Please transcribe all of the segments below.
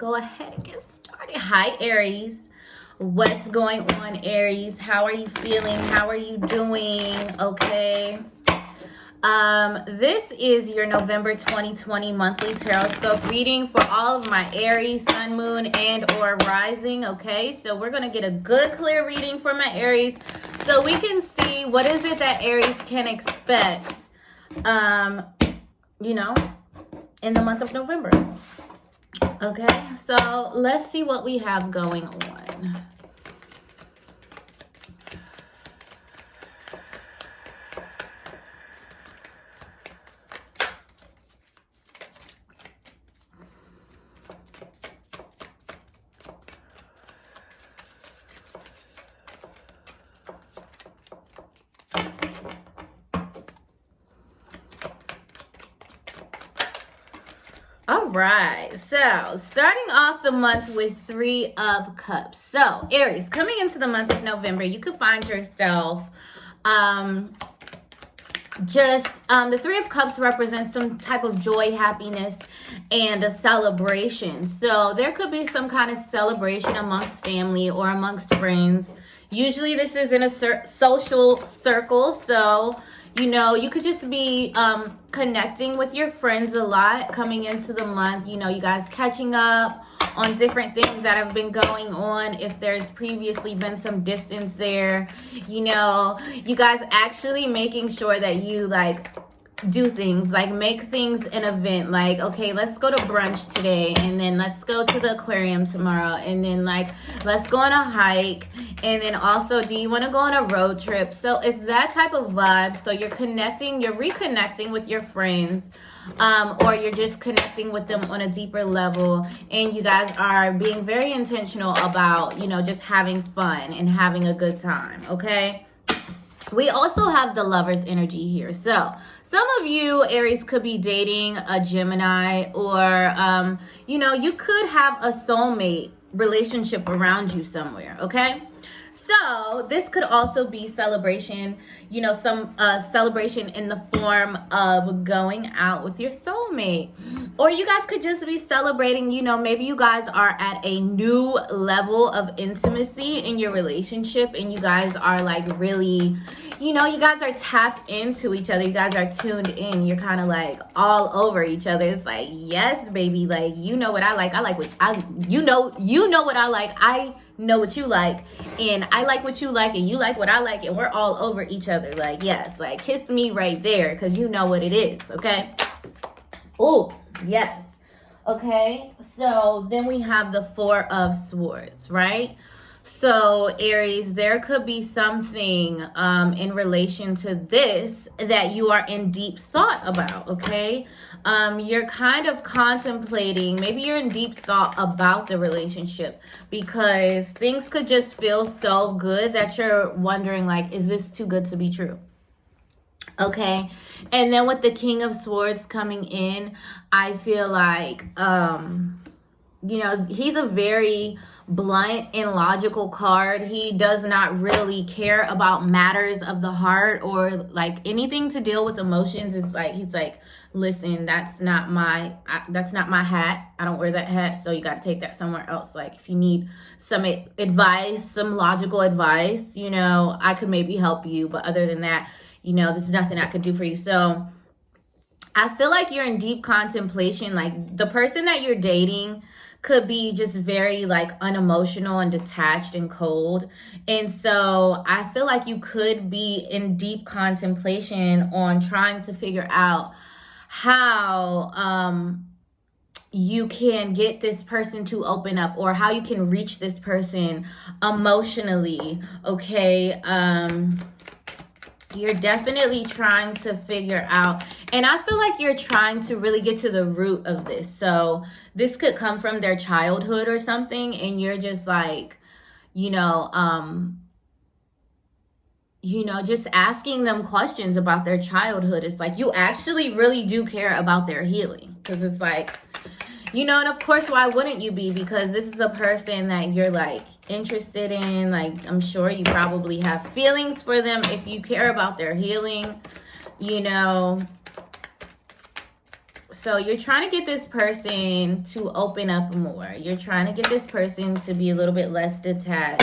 go ahead and get started. Hi, Aries. What's going on, Aries? How are you feeling? How are you doing? Okay. This is your November 2020 monthly Tarotscope reading for all of my Aries, Sun, Moon, and or Rising. Okay, so we're going to get a good, clear reading for my Aries so we can see what is it that Aries can expect, in the month of November. Okay, so let's see what we have going on. All right, so starting off the month with Three of Cups. So Aries, coming into the month of November, you could find yourself the Three of Cups represents some type of joy, happiness, and a celebration. So there could be some kind of celebration amongst family or amongst friends. Usually this is in a social circle, so you could just be connecting with your friends a lot coming into the month. You guys catching up on different things that have been going on. If there's previously been some distance there, you guys actually making sure that you do things, make things an event. Okay, let's go to brunch today, and then let's go to the aquarium tomorrow, and then let's go on a hike, and then also, do you want to go on a road trip? So it's that type of vibe. So you're reconnecting with your friends, or you're just connecting with them on a deeper level, and you guys are being very intentional about just having fun and having a good time. Okay, we also have the Lover's energy here. So some of you, Aries, could be dating a Gemini, or, you could have a soulmate relationship around you somewhere, okay? So this could also be celebration, some celebration in the form of going out with your soulmate. Or you guys could just be celebrating, maybe you guys are at a new level of intimacy in your relationship, and you guys are really, you guys are tapped into each other. You guys are tuned in. You're kind of all over each other. It's yes, baby, you know what I like. I like what you know what I like. I know what you like, and I like what you like, and you like what I like, and we're all over each other. Yes, kiss me right there, because you know what it is. Okay. Oh, yes. Okay, so then we have the Four of Swords, right? So Aries, there could be something in relation to this that you are in deep thought about. Okay, you're kind of contemplating, maybe you're in deep thought about the relationship, because things could just feel so good that you're wondering, is this too good to be true? Okay, and then with the King of Swords coming in, I feel he's a very blunt and logical card. He does not really care about matters of the heart, or anything to deal with emotions. It's he's listen, that's not my hat. I don't wear that hat, so you got to take that somewhere else. If you need some advice, some logical advice, I could maybe help you, but other than that, this is nothing I could do for you. So I feel you're in deep contemplation. The person that you're dating could be just very unemotional and detached and cold. And so I feel you could be in deep contemplation on trying to figure out how you can get this person to open up, or how you can reach this person emotionally. Okay, you're definitely trying to figure out, and I feel you're trying to really get to the root of this. So this could come from their childhood or something, and you're just just asking them questions about their childhood. It's you actually really do care about their healing, because it's and of course, why wouldn't you be? Because this is a person that you're interested in. I'm sure you probably have feelings for them if you care about their healing, So you're trying to get this person to open up more. You're trying to get this person to be a little bit less detached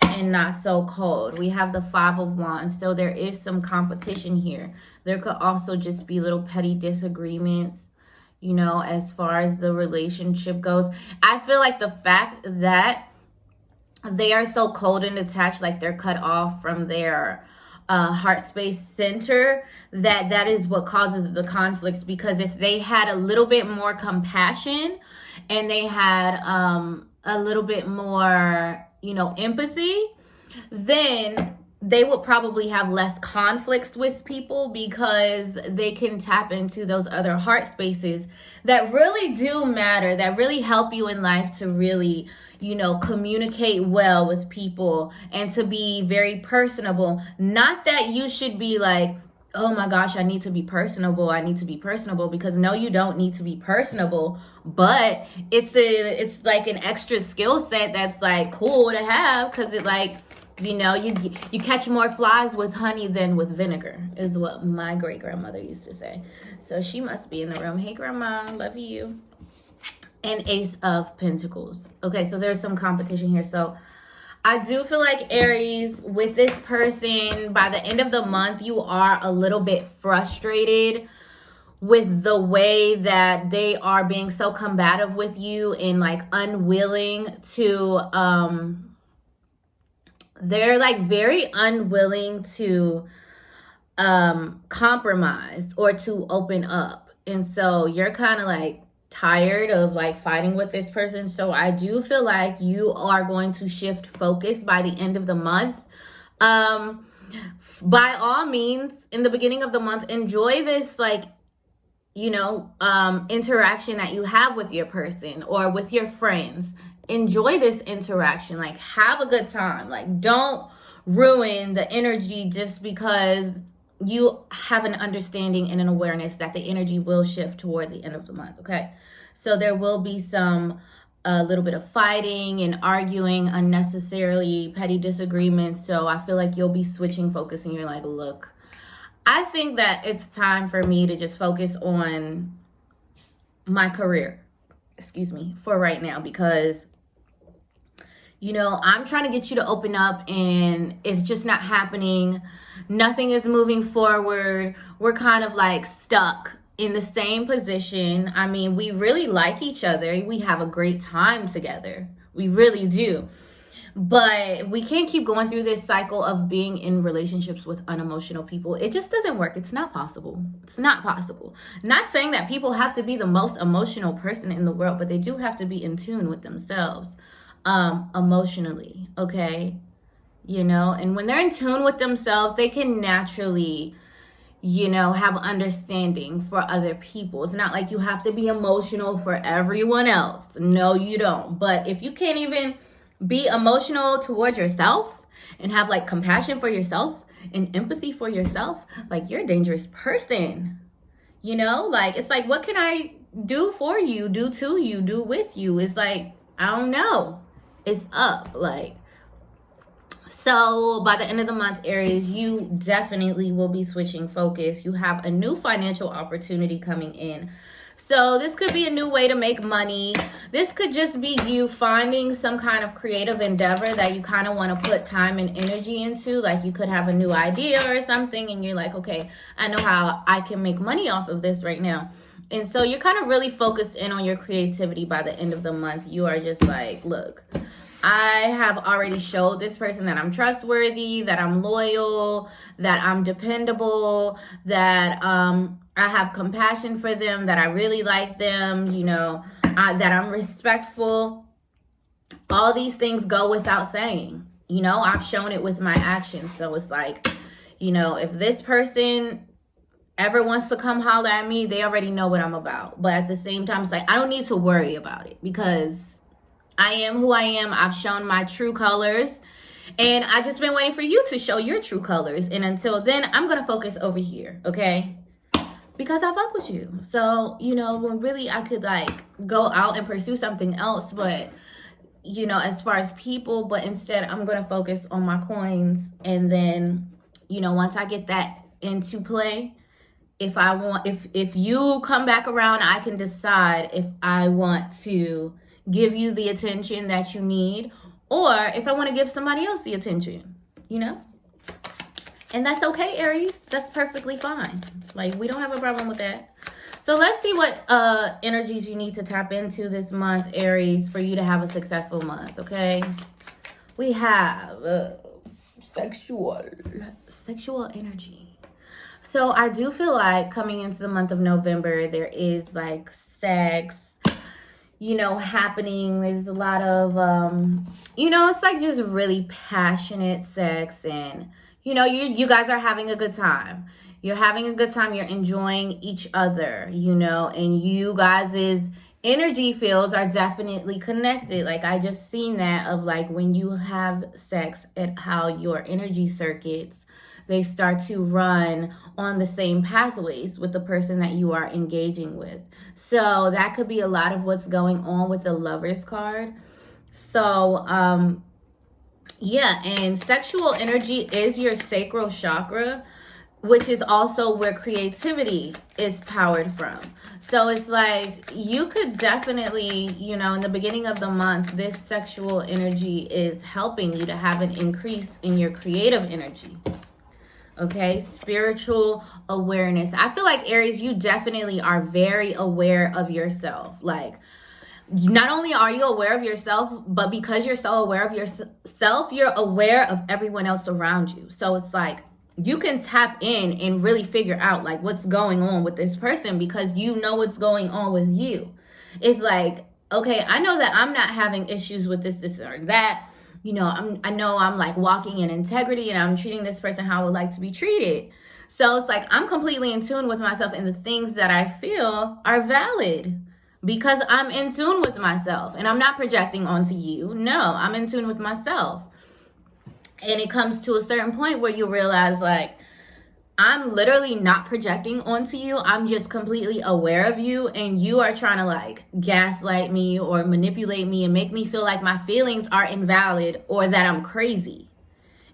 and not so cold. We have the Five of Wands, so there is some competition here. There could also just be little petty disagreements, you know, as far as the relationship goes. I feel like the fact that they are so cold and detached, like they're cut off from their heart space center, that is what causes the conflicts. Because if they had a little bit more compassion and they had a little bit more, you know, empathy, then they would probably have less conflicts with people, because they can tap into those other heart spaces that really do matter, that really help you in life to really, you know, communicate well with people and to be very personable. Not that you should be like, oh my gosh, I need to be personable. I need to be personable, because no, you don't need to be personable, but it's like an extra skill set that's like cool to have, because it, like, you know, you catch more flies with honey than with vinegar, is what my great grandmother used to say. So she must be in the room. Hey grandma, love you. And Ace of Pentacles. Okay, so there's some competition here. So I do feel like, Aries, with this person, by the end of the month, you are a little bit frustrated with the way that they are being so combative with you and like unwilling to, they're like very unwilling to compromise or to open up. And so you're kind of like tired of like fighting with this person. So I do feel like you are going to shift focus by the end of the month. By all means, in the beginning of the month, enjoy this, like, you know, interaction that you have with your person or with your friends. Enjoy this interaction, like have a good time. Like, don't ruin the energy just because you have an understanding and an awareness that the energy will shift toward the end of the month. Okay, so there will be some a little bit of fighting and arguing unnecessarily, petty disagreements. So I feel like you'll be switching focus and you're like, look, I think that it's time for me to just focus on my career, for right now, because, you know, I'm trying to get you to open up and it's just not happening. Nothing is moving forward. We're kind of like stuck in the same position. I mean, we really like each other. We have a great time together. We really do. But we can't keep going through this cycle of being in relationships with unemotional people. It just doesn't work. It's not possible. It's not possible. Not saying that people have to be the most emotional person in the world, but they do have to be in tune with themselves emotionally, okay? You know, and when they're in tune with themselves, they can naturally, you know, have understanding for other people. It's not like you have to be emotional for everyone else. No, you don't. But if you can't even be emotional towards yourself and have like compassion for yourself and empathy for yourself, like, you're a dangerous person. You know, like, it's like, what can I do for you, do to you, do with you? It's like, I don't know. It's up. Like, so by the end of the month, Aries, you definitely will be switching focus. You have a new financial opportunity coming in. So this could be a new way to make money. This could just be you finding some kind of creative endeavor that you kind of want to put time and energy into. Like, you could have a new idea or something and you're like, okay, I know how I can make money off of this right now. And so you're kind of really focused in on your creativity by the end of the month. You are just like, look, I have already showed this person that I'm trustworthy, that I'm loyal, that I'm dependable, that I have compassion for them, that I really like them, you know, that I'm respectful. All these things go without saying. You know, I've shown it with my actions. So it's like, you know, if this person ever wants to come holler at me, they already know what I'm about. But at the same time, it's like, I don't need to worry about it because I am who I am. I've shown my true colors. And I just been waiting for you to show your true colors. And until then, I'm going to focus over here, okay? Because I fuck with you. So, you know, when really I could like go out and pursue something else, but, you know, as far as people, but instead I'm going to focus on my coins. And then, you know, once I get that into play, if you come back around, I can decide if I want to give you the attention that you need, or if I want to give somebody else the attention, you know? And that's okay, Aries. That's perfectly fine. Like, we don't have a problem with that. So let's see what energies you need to tap into this month, Aries, for you to have a successful month, okay? We have sexual energy. So I do feel like coming into the month of November, there is like sex, you know, happening. There's a lot of, you know, it's like just really passionate sex, and, you know, you guys are having a good time. You're having a good time. You're enjoying each other, you know, and you guys' energy fields are definitely connected. Like, I just seen that of like when you have sex and how your energy circuits, they start to run on the same pathways with the person that you are engaging with. So that could be a lot of what's going on with the Lovers card. So, yeah, and sexual energy is your sacral chakra, which is also where creativity is powered from. So it's like you could definitely, you know, in the beginning of the month, this sexual energy is helping you to have an increase in your creative energy. Okay, spiritual awareness. I feel like, Aries, you definitely are very aware of yourself. Like, not only are you aware of yourself, but because you're so aware of yourself, you're aware of everyone else around you. So it's like, you can tap in and really figure out like what's going on with this person because you know what's going on with you. It's like, okay, I know that I'm not having issues with this or that. You know, I know I'm like walking in integrity and I'm treating this person how I would like to be treated. So it's like I'm completely in tune with myself, and the things that I feel are valid because I'm in tune with myself and I'm not projecting onto you. No, I'm in tune with myself. And it comes to a certain point where you realize, like, I'm literally not projecting onto you. I'm just completely aware of you, and you are trying to like gaslight me or manipulate me and make me feel like my feelings are invalid or that I'm crazy.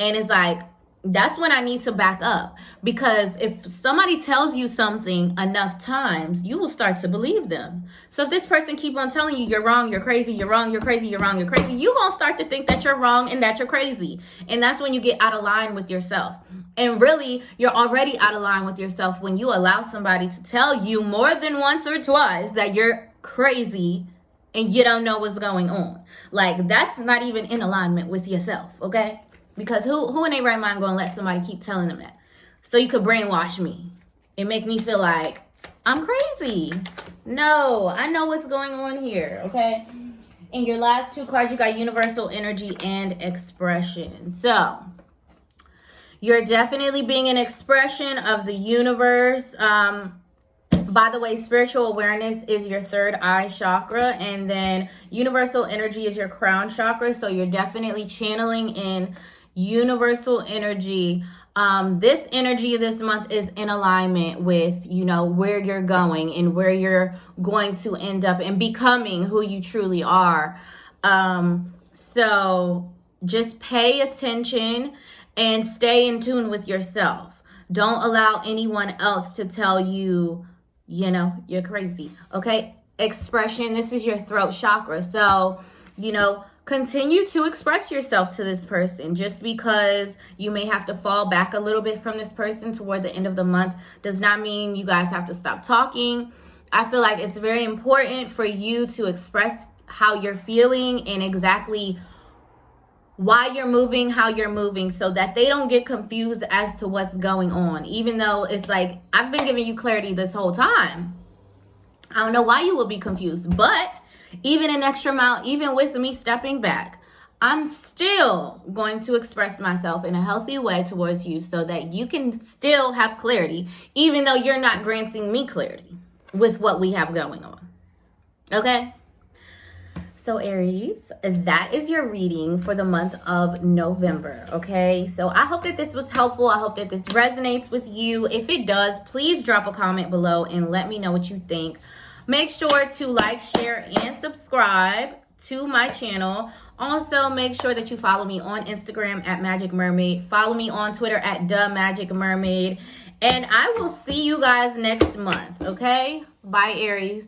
And it's like, that's when I need to back up, because if somebody tells you something enough times, you will start to believe them. So if this person keep on telling you you're wrong, you're crazy, you're wrong, you're crazy, you're wrong, you're crazy, you're going to start to think that you're wrong and that you're crazy. And that's when you get out of line with yourself. And really, you're already out of line with yourself when you allow somebody to tell you more than once or twice that you're crazy and you don't know what's going on. Like, that's not even in alignment with yourself, okay? Because who in their right mind going to let somebody keep telling them that? So you could brainwash me and make me feel like I'm crazy. No, I know what's going on here, okay? In your last two cards, you got universal energy and expression. So you're definitely being an expression of the universe. By the way, spiritual awareness is your third eye chakra, and then universal energy is your crown chakra. So you're definitely channeling in universal energy. This energy this month is in alignment with, you know, where you're going and where you're going to end up and becoming who you truly are. So just pay attention and stay in tune with yourself. Don't allow anyone else to tell you, you know, you're crazy. Okay. Expression. This is your throat chakra. So, you know, continue to express yourself to this person. Just because you may have to fall back a little bit from this person toward the end of the month does not mean you guys have to stop talking. I feel like it's very important for you to express how you're feeling and exactly why you're moving, how you're moving, so that they don't get confused as to what's going on. Even though it's like, I've been giving you clarity this whole time. I don't know why you would be confused, but even an extra mile, even with me stepping back, I'm still going to express myself in a healthy way towards you so that you can still have clarity, even though you're not granting me clarity with what we have going on. Okay? So Aries, that is your reading for the month of November, okay? So I hope that this was helpful. I hope that this resonates with you. If it does, please drop a comment below and let me know what you think. Make sure to like, share, and subscribe to my channel. Also, make sure that you follow me on Instagram at Magic Mermaid. Follow me on Twitter at The Magic Mermaid. And I will see you guys next month, okay? Bye, Aries.